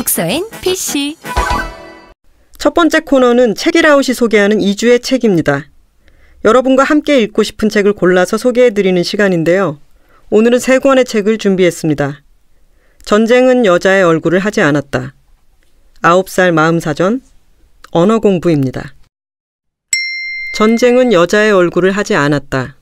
독서엔 PC. 첫 번째 코너는 책이라웃이 소개하는 2주의 책입니다. 여러분과 함께 읽고 싶은 책을 골라서 소개해드리는 시간인데요. 오늘은 3권의 책을 준비했습니다. 전쟁은 여자의 얼굴을 하지 않았다. 9살 마음사전, 언어 공부입니다. 전쟁은 여자의 얼굴을 하지 않았다.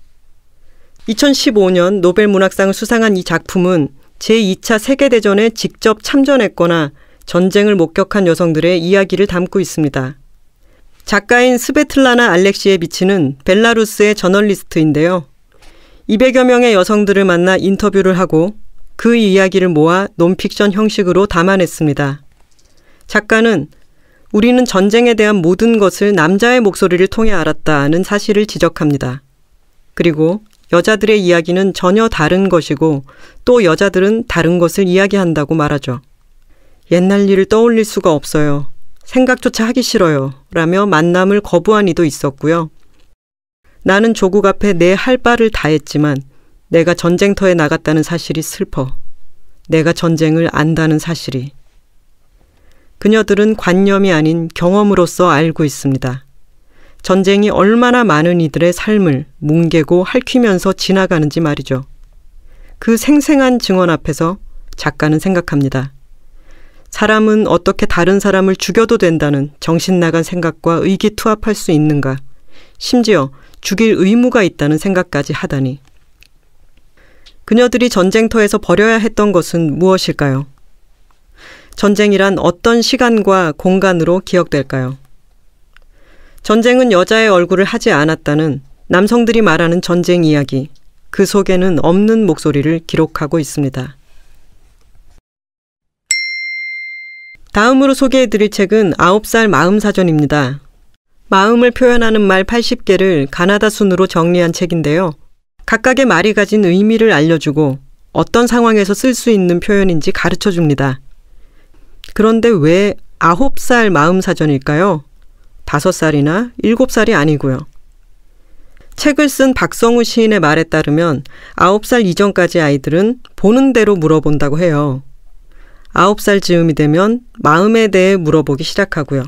2015년 노벨문학상을 수상한 이 작품은 제2차 세계대전에 직접 참전했거나 전쟁을 목격한 여성들의 이야기를 담고 있습니다. 작가인 스베틀라나 알렉시에비치는 벨라루스의 저널리스트인데요. 200여 명의 여성들을 만나 인터뷰를 하고 그 이야기를 모아 논픽션 형식으로 담아냈습니다. 작가는 우리는 전쟁에 대한 모든 것을 남자의 목소리를 통해 알았다는 사실을 지적합니다. 그리고 여자들의 이야기는 전혀 다른 것이고 또 여자들은 다른 것을 이야기한다고 말하죠. 옛날 일을 떠올릴 수가 없어요. 생각조차 하기 싫어요. 라며 만남을 거부한 이도 있었고요. 나는 조국 앞에 내 할 바를 다 했지만 내가 전쟁터에 나갔다는 사실이 슬퍼. 내가 전쟁을 안다는 사실이. 그녀들은 관념이 아닌 경험으로서 알고 있습니다. 전쟁이 얼마나 많은 이들의 삶을 뭉개고 핥히면서 지나가는지 말이죠. 그 생생한 증언 앞에서 작가는 생각합니다. 사람은 어떻게 다른 사람을 죽여도 된다는 정신나간 생각과 의기투합할 수 있는가? 심지어 죽일 의무가 있다는 생각까지 하다니. 그녀들이 전쟁터에서 버려야 했던 것은 무엇일까요? 전쟁이란 어떤 시간과 공간으로 기억될까요? 전쟁은 여자의 얼굴을 하지 않았다는 남성들이 말하는 전쟁 이야기, 그 속에는 없는 목소리를 기록하고 있습니다. 다음으로 소개해드릴 책은 9살 마음사전입니다. 마음을 표현하는 말 80개를 가나다 순으로 정리한 책인데요. 각각의 말이 가진 의미를 알려주고 어떤 상황에서 쓸 수 있는 표현인지 가르쳐줍니다. 그런데 왜 9살 마음사전일까요? 5살이나 7살이 아니고요. 책을 쓴 박성우 시인의 말에 따르면 9살 이전까지 아이들은 보는 대로 물어본다고 해요. 9살 즈음이 되면 마음에 대해 물어보기 시작하고요.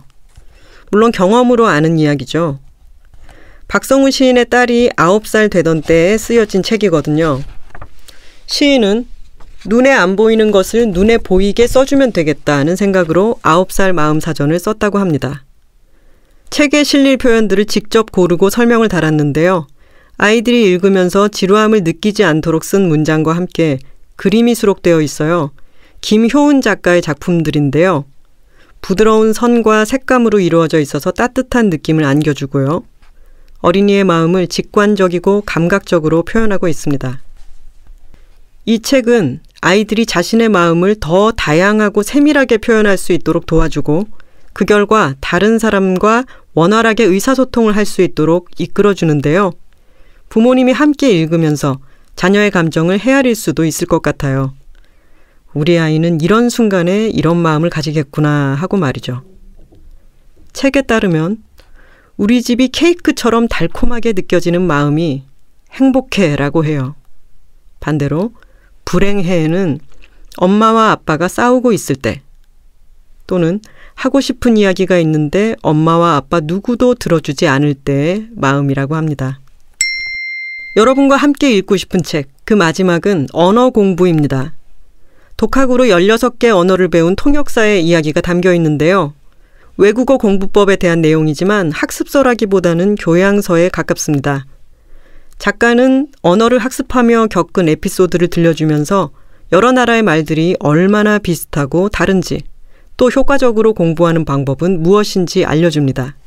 물론 경험으로 아는 이야기죠. 박성우 시인의 딸이 9살 되던 때에 쓰여진 책이거든요. 시인은 눈에 안 보이는 것을 눈에 보이게 써주면 되겠다는 생각으로 9살 마음사전을 썼다고 합니다. 책에 실릴 표현들을 직접 고르고 설명을 달았는데요. 아이들이 읽으면서 지루함을 느끼지 않도록 쓴 문장과 함께 그림이 수록되어 있어요. 김효은 작가의 작품들인데요. 부드러운 선과 색감으로 이루어져 있어서 따뜻한 느낌을 안겨주고요. 어린이의 마음을 직관적이고 감각적으로 표현하고 있습니다. 이 책은 아이들이 자신의 마음을 더 다양하고 세밀하게 표현할 수 있도록 도와주고 그 결과 다른 사람과 원활하게 의사소통을 할 수 있도록 이끌어주는데요. 부모님이 함께 읽으면서 자녀의 감정을 헤아릴 수도 있을 것 같아요. 우리 아이는 이런 순간에 이런 마음을 가지겠구나 하고 말이죠. 책에 따르면 우리 집이 케이크처럼 달콤하게 느껴지는 마음이 행복해라고 해요. 반대로 불행해는 엄마와 아빠가 싸우고 있을 때 또는 하고 싶은 이야기가 있는데 엄마와 아빠 누구도 들어주지 않을 때의 마음이라고 합니다. 여러분과 함께 읽고 싶은 책, 그 마지막은 언어 공부입니다. 독학으로 16개 언어를 배운 통역사의 이야기가 담겨 있는데요. 외국어 공부법에 대한 내용이지만 학습서라기보다는 교양서에 가깝습니다. 작가는 언어를 학습하며 겪은 에피소드를 들려주면서 여러 나라의 말들이 얼마나 비슷하고 다른지 또 효과적으로 공부하는 방법은 무엇인지 알려줍니다.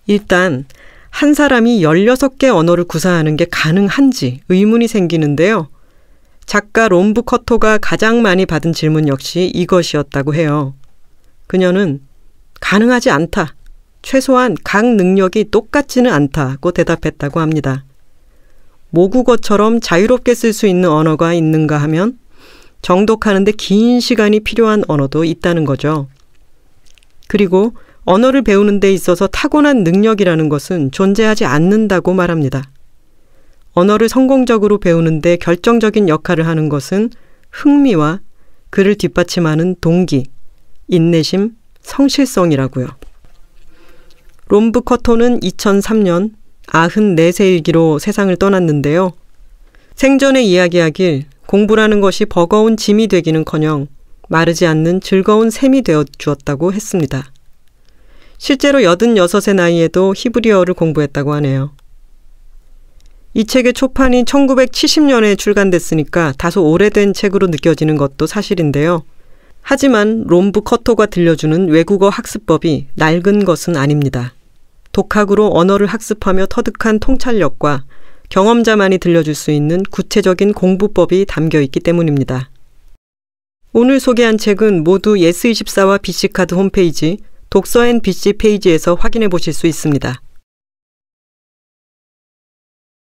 일단 한 사람이 16개 언어를 구사하는 게 가능한지 의문이 생기는데요. 작가 롬브 커토가 가장 많이 받은 질문 역시 이것이었다고 해요. 그녀는 가능하지 않다. 최소한 각 능력이 똑같지는 않다고 대답했다고 합니다. 모국어처럼 자유롭게 쓸 수 있는 언어가 있는가 하면 정독하는데 긴 시간이 필요한 언어도 있다는 거죠. 그리고 언어를 배우는 데 있어서 타고난 능력이라는 것은 존재하지 않는다고 말합니다. 언어를 성공적으로 배우는 데 결정적인 역할을 하는 것은 흥미와 그를 뒷받침하는 동기, 인내심, 성실성이라고요. 롬브 커토는 2003년 94세이기로 세상을 떠났는데요. 생전에 이야기하길 공부라는 것이 버거운 짐이 되기는커녕 마르지 않는 즐거운 샘이 되어 주었다고 했습니다. 실제로 86의 나이에도 히브리어를 공부했다고 하네요. 이 책의 초판이 1970년에 출간됐으니까 다소 오래된 책으로 느껴지는 것도 사실인데요. 하지만 롬브 커토가 들려주는 외국어 학습법이 낡은 것은 아닙니다. 독학으로 언어를 학습하며 터득한 통찰력과 경험자만이 들려줄 수 있는 구체적인 공부법이 담겨 있기 때문입니다. 오늘 소개한 책은 모두 예스24와 BC카드 홈페이지 독서앤BC 페이지에서 확인해 보실 수 있습니다.